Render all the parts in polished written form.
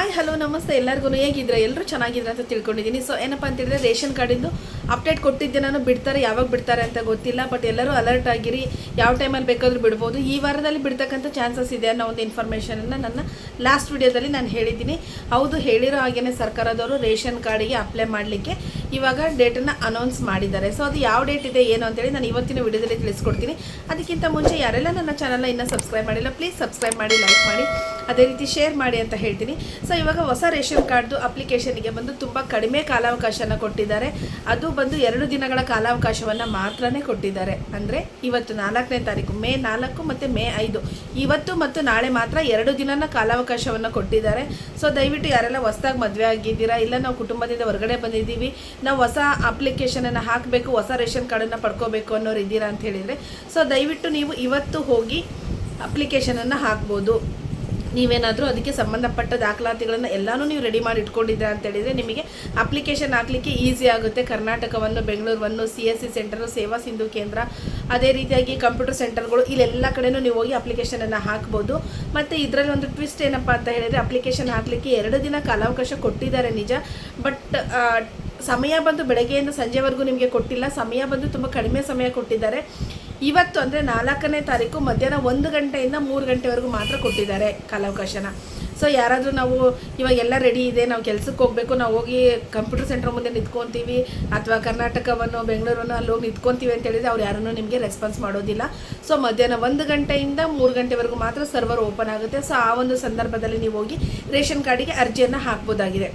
Hi hello ನಮಸ್ತೆ ಎಲ್ಲರಿಗೂ ಹೇಗಿದ್ರೆ ಎಲ್ಲರೂ ಚೆನ್ನಾಗಿದ್ರೆ ಅಂತ ತಿಳ್ಕೊಂಡಿದ್ದೀನಿ. ಸೊ ಏನಪ್ಪ ಅಂತ ಹೇಳಿದ್ರೆ ರೇಷನ್ ಕಾರ್ಡಿಂದು ಅಪ್ಡೇಟ್ ಕೊಟ್ಟಿದ್ದೆ ನಾನು. ಬಿಡ್ತಾರೆ, ಯಾವಾಗ ಬಿಡ್ತಾರೆ ಅಂತ ಗೊತ್ತಿಲ್ಲ. ಬಟ್ ಎಲ್ಲರೂ ಅಲರ್ಟ್ ಆಗಿರಿ, ಯಾವ ಟೈಮಲ್ಲಿ ಬೇಕಾದರೂ ಬಿಡ್ಬೋದು. ಈ ವಾರದಲ್ಲಿ ಬಿಡ್ತಕ್ಕಂಥ ಚಾನ್ಸಸ್ ಇದೆ ಅನ್ನೋ ಒಂದು ಇನ್ಫಾರ್ಮೇಷನನ್ನು ನನ್ನ ಲಾಸ್ಟ್ ವಿಡಿಯೋದಲ್ಲಿ ನಾನು ಹೇಳಿದ್ದೀನಿ. ಹೌದು, ಹೇಳಿರೋ ಹಾಗೇ ಸರ್ಕಾರದವರು ರೇಷನ್ ಕಾರ್ಡಿಗೆ ಅಪ್ಲೈ ಮಾಡಲಿಕ್ಕೆ ಇವಾಗ ಡೇಟನ್ನು ಅನೌನ್ಸ್ ಮಾಡಿದ್ದಾರೆ. ಸೊ ಅದು ಯಾವ ಡೇಟ್ ಇದೆ ಏನು ಅಂತೇಳಿ ನಾನು ಇವತ್ತಿನ ವಿಡಿಯೋದಲ್ಲಿ ತಿಳಿಸ್ಕೊಡ್ತೀನಿ. ಅದಕ್ಕಿಂತ ಮುಂಚೆ ಯಾರೆಲ್ಲ ನನ್ನ ಚಾನಲ್ನ ಇನ್ನೂ ಸಬ್ಸ್ಕ್ರೈಬ್ ಮಾಡಿಲ್ಲ, ಪ್ಲೀಸ್ ಸಬ್ಸ್ಕ್ರೈಬ್ ಮಾಡಿ, ಲೈಕ್ ಮಾಡಿ, ಅದೇ ರೀತಿ ಶೇರ್ ಮಾಡಿ ಅಂತ ಹೇಳ್ತೀನಿ. ಸೊ ಇವಾಗ ಹೊಸ ರೇಷನ್ ಕಾರ್ಡ್ದು ಅಪ್ಲಿಕೇಶನ್ಗೆ ಬಂದು ತುಂಬ ಕಡಿಮೆ ಕಾಲಾವಕಾಶನ ಕೊಟ್ಟಿದ್ದಾರೆ. ಅದು ಬಂದು 2 ದಿನಗಳ ಕಾಲಾವಕಾಶವನ್ನು ಮಾತ್ರನೇ ಕೊಟ್ಟಿದ್ದಾರೆ. ಅಂದರೆ ಇವತ್ತು 4ನೇ ತಾರೀಕು, ಮೇ 4 ಮತ್ತು ಮೇ 5, ಇವತ್ತು ಮತ್ತು ನಾಳೆ ಮಾತ್ರ 2 ದಿನನ ಕಾಲಾವಕಾಶವನ್ನು ಕೊಟ್ಟಿದ್ದಾರೆ. ಸೊ ದಯವಿಟ್ಟು ಯಾರೆಲ್ಲ ಹೊಸದಾಗಿ ಮದುವೆ ಆಗಿದ್ದೀರಾ, ಇಲ್ಲ ನಾವು ಕುಟುಂಬದಿಂದ ಹೊರಗಡೆ ಬಂದಿದ್ದೀವಿ, ನಾವು ಹೊಸ ಅಪ್ಲಿಕೇಶನನ್ನು ಹಾಕಬೇಕು, ಹೊಸ ರೇಷನ್ ಕಾರ್ಡನ್ನು ಪಡ್ಕೋಬೇಕು ಅನ್ನೋರು ಇದ್ದೀರಾ ಅಂತ ಹೇಳಿದರೆ, ಸೊ ದಯವಿಟ್ಟು ನೀವು ಇವತ್ತು ಹೋಗಿ ಅಪ್ಲಿಕೇಶನನ್ನು ಹಾಕ್ಬೋದು. ನೀವೇನಾದರೂ ಅದಕ್ಕೆ ಸಂಬಂಧಪಟ್ಟ ದಾಖಲಾತಿಗಳನ್ನು ಎಲ್ಲನೂ ನೀವು ರೆಡಿ ಮಾಡಿ ಇಟ್ಕೊಂಡಿದ್ದೀರಾ ಅಂತ ಹೇಳಿದರೆ ನಿಮಗೆ ಅಪ್ಲಿಕೇಶನ್ ಹಾಕಲಿಕ್ಕೆ ಈಸಿ ಆಗುತ್ತೆ. ಕರ್ನಾಟಕವನ್ನು, ಬೆಂಗಳೂರನ್ನು, CSC ಸೆಂಟರು, ಸೇವಾ ಸಿಂಧು ಕೇಂದ್ರ, ಅದೇ ರೀತಿಯಾಗಿ ಕಂಪ್ಯೂಟರ್ ಸೆಂಟರ್ಗಳು, ಇಲ್ಲೆಲ್ಲ ಕಡೆಯೂ ನೀವು ಹೋಗಿ ಅಪ್ಲಿಕೇಶನನ್ನು ಹಾಕ್ಬೋದು. ಮತ್ತು ಇದರಲ್ಲಿ ಒಂದು ಟ್ವಿಸ್ಟ್ ಏನಪ್ಪ ಅಂತ ಹೇಳಿದರೆ, ಅಪ್ಲಿಕೇಶನ್ ಹಾಕಲಿಕ್ಕೆ 2 ದಿನ ಕಾಲಾವಕಾಶ ಕೊಟ್ಟಿದ್ದಾರೆ ನಿಜ, ಬಟ್ ಸಮಯ ಬಂದು ಬೆಳಗ್ಗೆಯಿಂದ ಸಂಜೆವರೆಗೂ ನಿಮಗೆ ಕೊಟ್ಟಿಲ್ಲ. ಸಮಯ ಬಂದು ತುಂಬ ಕಡಿಮೆ ಸಮಯ ಕೊಟ್ಟಿದ್ದಾರೆ. ಇವತ್ತು ಅಂದರೆ 4ನೇ ತಾರೀಕು ಮಧ್ಯಾಹ್ನ 1 ಗಂಟೆಯಿಂದ 3 ಗಂಟೆವರೆಗೂ ಮಾತ್ರ ಕೊಟ್ಟಿದ್ದಾರೆ ಕಾಲಾವಕಾಶನ. ಸೊ ಯಾರಾದರೂ ನಾವು ಇವಾಗ ಎಲ್ಲ ರೆಡಿ ಇದೆ, ನಾವು ಕೆಲಸಕ್ಕೆ ಹೋಗಬೇಕು, ನಾವು ಹೋಗಿ ಕಂಪ್ಯೂಟರ್ ಸೆಂಟರ್ ಮುಂದೆ ನಿಂತ್ಕೊತೀವಿ, ಅಥವಾ ಕರ್ನಾಟಕವನ್ನು, ಬೆಂಗಳೂರನ್ನು ಅಲ್ಲಿ ಹೋಗಿ ನಿಂತ್ಕೊತೀವಿ ಅಂತ ಹೇಳಿದರೆ ಅವ್ರು ಯಾರನ್ನೂ ನಿಮಗೆ ರೆಸ್ಪಾನ್ಸ್ ಮಾಡೋದಿಲ್ಲ. ಸೊ ಮಧ್ಯಾಹ್ನ 1 ಗಂಟೆಯಿಂದ 3 ಗಂಟೆವರೆಗೂ ಮಾತ್ರ ಸರ್ವರ್ ಓಪನ್ ಆಗುತ್ತೆ. ಸೊ ಆ ಒಂದು ಸಂದರ್ಭದಲ್ಲಿ ನೀವು ಹೋಗಿ ರೇಷನ್ ಕಾರ್ಡಿಗೆ ಅರ್ಜಿಯನ್ನು ಹಾಕ್ಬೋದಾಗಿದೆ.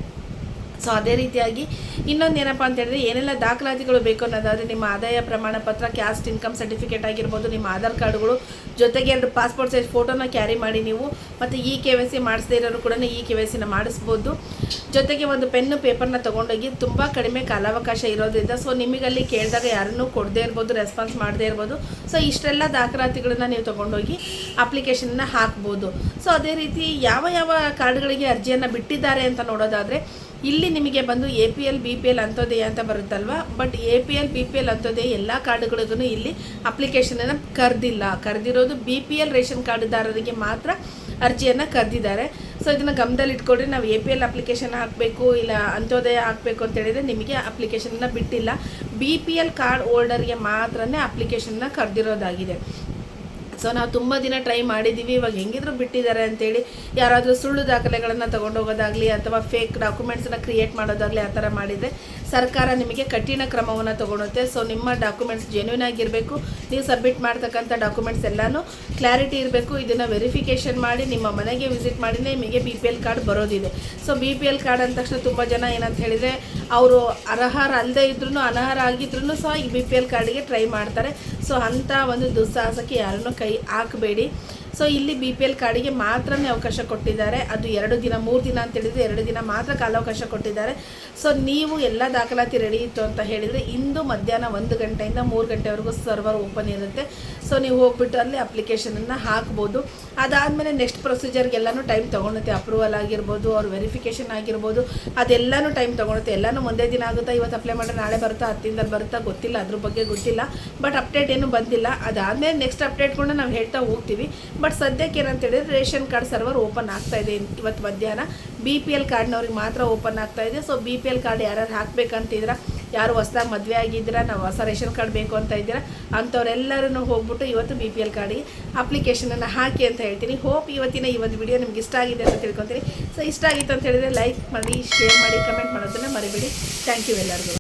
ಸೊ ಅದೇ ರೀತಿಯಾಗಿ ಇನ್ನೊಂದು ಏನಪ್ಪ ಅಂತ ಹೇಳಿದ್ರೆ, ಏನೆಲ್ಲ ದಾಖಲಾತಿಗಳು ಬೇಕು ಅನ್ನೋದಾದರೆ, ನಿಮ್ಮ ಆದಾಯ ಪ್ರಮಾಣ ಪತ್ರ, ಕ್ಯಾಸ್ಟ್ ಇನ್ಕಮ್ ಸರ್ಟಿಫಿಕೇಟ್ ಆಗಿರ್ಬೋದು, ನಿಮ್ಮ ಆಧಾರ್ ಕಾರ್ಡ್ಗಳು, ಜೊತೆಗೆ 2 ಪಾಸ್ಪೋರ್ಟ್ ಸೈಜ್ ಫೋಟೋನ ಕ್ಯಾರಿ ಮಾಡಿ ನೀವು. ಮತ್ತು KYC ಮಾಡಿಸದೇ ಇರೋರು ಕೂಡ KYCನ ಮಾಡಿಸ್ಬೋದು. ಜೊತೆಗೆ ಒಂದು ಪೆನ್ನು ಪೇಪರ್ನ ತೊಗೊಂಡೋಗಿ. ತುಂಬ ಕಡಿಮೆ ಕಾಲಾವಕಾಶ ಇರೋದ್ರಿಂದ ಸೊ ನಿಮಗಲ್ಲಿ ಕೇಳಿದಾಗ ಯಾರನ್ನೂ ಕೊಡದೇ ಇರ್ಬೋದು, ರೆಸ್ಪಾನ್ಸ್ ಮಾಡದೇ ಇರ್ಬೋದು. ಸೊ ಇಷ್ಟೆಲ್ಲ ದಾಖಲಾತಿಗಳನ್ನ ನೀವು ತೊಗೊಂಡೋಗಿ ಅಪ್ಲಿಕೇಶನ್ನ ಹಾಕ್ಬೋದು. ಸೊ ಅದೇ ರೀತಿ ಯಾವ ಯಾವ ಕಾರ್ಡ್ಗಳಿಗೆ ಅರ್ಜಿಯನ್ನು ಬಿಟ್ಟಿದ್ದಾರೆ ಅಂತ ನೋಡೋದಾದರೆ, ಇಲ್ಲಿ ನಿಮಗೆ ಬಂದು APL BPL ಅಂತ್ಯೋದಯ ಅಂತ ಬರುತ್ತಲ್ವ, ಬಟ್ APL BPL ಅಂತ್ಯೋದಯ ಎಲ್ಲ ಕಾರ್ಡ್ಗಳಿಗೂ ಇಲ್ಲಿ ಅಪ್ಲಿಕೇಶನನ್ನು ಕರೆದಿರೋದು BPL ರೇಷನ್ ಕಾರ್ಡ್ದಾರರಿಗೆ ಮಾತ್ರ ಅರ್ಜಿಯನ್ನು ಕರೆದಿದ್ದಾರೆ. ಸೊ ಇದನ್ನು ಗಮನದಲ್ಲಿ ಇಟ್ಕೊಂಡ್ರೆ, ನಾವು APL ಅಪ್ಲಿಕೇಶನ್ ಹಾಕಬೇಕು ಇಲ್ಲ ಅಂತ್ಯೋದಯ ಹಾಕಬೇಕು ಅಂತ ಹೇಳಿದರೆ ನಿಮಗೆ ಅಪ್ಲಿಕೇಶನನ್ನು ಬಿಟ್ಟಿಲ್ಲ. BPL ಕಾರ್ಡ್ ಹೋಲ್ಡರ್ಗೆ ಮಾತ್ರನೇ ಅಪ್ಲಿಕೇಶನ್ನ ಕರೆದಿರೋದಾಗಿದೆ. ಸೊ ನಾವು ತುಂಬ ದಿನ ಟ್ರೈ ಮಾಡಿದ್ದೀವಿ, ಇವಾಗ ಹೆಂಗಿದ್ರು ಬಿಟ್ಟಿದ್ದಾರೆ ಅಂತೇಳಿ ಯಾರಾದರೂ ಸುಳ್ಳು ದಾಖಲೆಗಳನ್ನು ತೊಗೊಂಡೋಗೋದಾಗಲಿ ಅಥವಾ ಫೇಕ್ ಡಾಕ್ಯುಮೆಂಟ್ಸನ್ನು ಕ್ರಿಯೇಟ್ ಮಾಡೋದಾಗಲಿ ಆ ಥರ ಮಾಡಿದರೆ ಸರ್ಕಾರ ನಿಮಗೆ ಕಠಿಣ ಕ್ರಮವನ್ನು ತೊಗೊಳುತ್ತೆ. ಸೊ ನಿಮ್ಮ ಡಾಕ್ಯುಮೆಂಟ್ಸ್ ಜೆನ್ಯೂನ್ ಆಗಿರಬೇಕು, ನೀವು ಸಬ್ಮಿಟ್ ಮಾಡ್ತಕ್ಕಂಥ ಡಾಕ್ಯುಮೆಂಟ್ಸ್ ಎಲ್ಲನೂ ಕ್ಲಾರಿಟಿ ಇರಬೇಕು. ಇದನ್ನು ವೆರಿಫಿಕೇಷನ್ ಮಾಡಿ ನಿಮ್ಮ ಮನೆಗೆ ವಿಸಿಟ್ ಮಾಡಿನೇ ನಿಮಗೆ BPL ಕಾರ್ಡ್ ಬರೋದಿದೆ. ಸೊ BPL ಕಾರ್ಡ್ ಅಂದ ತಕ್ಷಣ ತುಂಬ ಜನ ಏನಂತ ಹೇಳಿದರೆ, ಅವರು ಅರ್ಹರಲ್ಲದೆ ಇದ್ರೂ ಅನರ್ಹ ಆಗಿದ್ರೂ ಸಹ ಈ BPL ಕಾರ್ಡಿಗೆ ಟ್ರೈ ಮಾಡ್ತಾರೆ. ಸೊ ಅಂಥ ಒಂದು ದುಸ್ಸಾಹಸಕ್ಕೆ ಯಾರನ್ನೂ ಕೈ ಹಾಕಬೇಡಿ. ಸೊ ಇಲ್ಲಿ BPL ಕಾರ್ಡಿಗೆ ಮಾತ್ರನೇ ಅವಕಾಶ ಕೊಟ್ಟಿದ್ದಾರೆ. ಅದು 2 ದಿನ 3 ದಿನ ಅಂತ ಹೇಳಿದರೆ 2 ದಿನ ಮಾತ್ರ ಕಾಲಾವಕಾಶ ಕೊಟ್ಟಿದ್ದಾರೆ. ಸೊ ನೀವು ಎಲ್ಲ ದಾಖಲಾತಿ ರೆಡಿ ಇತ್ತು ಅಂತ ಹೇಳಿದರೆ ಇಂದು ಮಧ್ಯಾಹ್ನ 1 ಗಂಟೆಯಿಂದ 3 ಗಂಟೆವರೆಗೂ ಸರ್ವರ್ ಓಪನ್ ಇರುತ್ತೆ. ಸೊ ನೀವು ಹೋಗ್ಬಿಟ್ಟು ಅಲ್ಲಿ ಅಪ್ಲಿಕೇಶನನ್ನು ಹಾಕ್ಬೋದು. ಅದಾದಮೇಲೆ ನೆಕ್ಸ್ಟ್ ಪ್ರೊಸೀಜರ್ಗೆಲ್ಲನೂ ಟೈಮ್ ತೊಗೊಳುತ್ತೆ. ಅಪ್ರೂವಲ್ ಆಗಿರ್ಬೋದು, ಅವ್ರ ವೆರಿಫಿಕೇಷನ್ ಆಗಿರ್ಬೋದು, ಅದೆಲ್ಲನೂ ಟೈಮ್ ತೊಗೊಳುತ್ತೆ. ಎಲ್ಲನೂ ಒಂದೇ ದಿನ ಆಗುತ್ತಾ, ಇವತ್ತು ಅಪ್ಲೈ ಮಾಡಿದ್ರೆ ನಾಳೆ ಬರುತ್ತಾ, 10 ದಿನದಲ್ಲಿ ಬರುತ್ತಾ ಗೊತ್ತಿಲ್ಲ, ಅದ್ರ ಬಗ್ಗೆ ಗೊತ್ತಿಲ್ಲ. ಬಟ್ ಅಪ್ಡೇಟ್ ಏನೂ ಬಂದಿಲ್ಲ. ಅದಾದಮೇಲೆ ನೆಕ್ಸ್ಟ್ ಅಪ್ಡೇಟ್ಗಳನ್ನ ನಾವು ಹೇಳ್ತಾ ಹೋಗ್ತೀವಿ. ಬಟ್ ಸದ್ಯಕ್ಕೆ ಏನಂತ ಹೇಳಿದ್ರೆ ರೇಷನ್ ಕಾರ್ಡ್ ಸರ್ವರ್ ಓಪನ್ ಆಗ್ತಾ ಇದೆ. ಇವತ್ತು ಮಧ್ಯಾಹ್ನ BPL ಕಾರ್ಡ್ನವ್ರಿಗೆ ಮಾತ್ರ ಓಪನ್ ಆಗ್ತಾ ಇದೆ. ಸೊ BPL ಕಾರ್ಡ್ ಯಾರು ಹಾಕಬೇಕಂತಿದ್ದೀರಾ, ಯಾರು ಹೊಸದಾಗಿ ಮದುವೆ ಆಗಿದ್ದೀರಾ, ನಾವು ಹೊಸ ರೇಷನ್ ಕಾರ್ಡ್ ಬೇಕು ಅಂತ ಇದ್ದೀರಾ ಅಂಥವ್ರೆಲ್ಲರೂ ಹೋಗ್ಬಿಟ್ಟು ಇವತ್ತು BPL ಕಾರ್ಡಿಗೆ ಅಪ್ಲಿಕೇಶನನ್ನು ಹಾಕಿ ಅಂತ ಹೇಳ್ತೀನಿ. ಹೋಪ್ ಇವತ್ತಿನ ಈ ಒಂದು ವಿಡಿಯೋ ನಿಮ್ಗೆ ಇಷ್ಟ ಆಗಿದೆ ಅಂತ ತಿಳ್ಕೊತೀನಿ. ಸೊ ಇಷ್ಟ ಆಗಿತ್ತು ಅಂತ ಹೇಳಿದರೆ ಲೈಕ್ ಮಾಡಿ, ಶೇರ್ ಮಾಡಿ, ಕಮೆಂಟ್ ಮಾಡೋದನ್ನು ಮರಿಬೇಡಿ. ಥ್ಯಾಂಕ್ ಯು ಎಲ್ಲರಿಗೂ.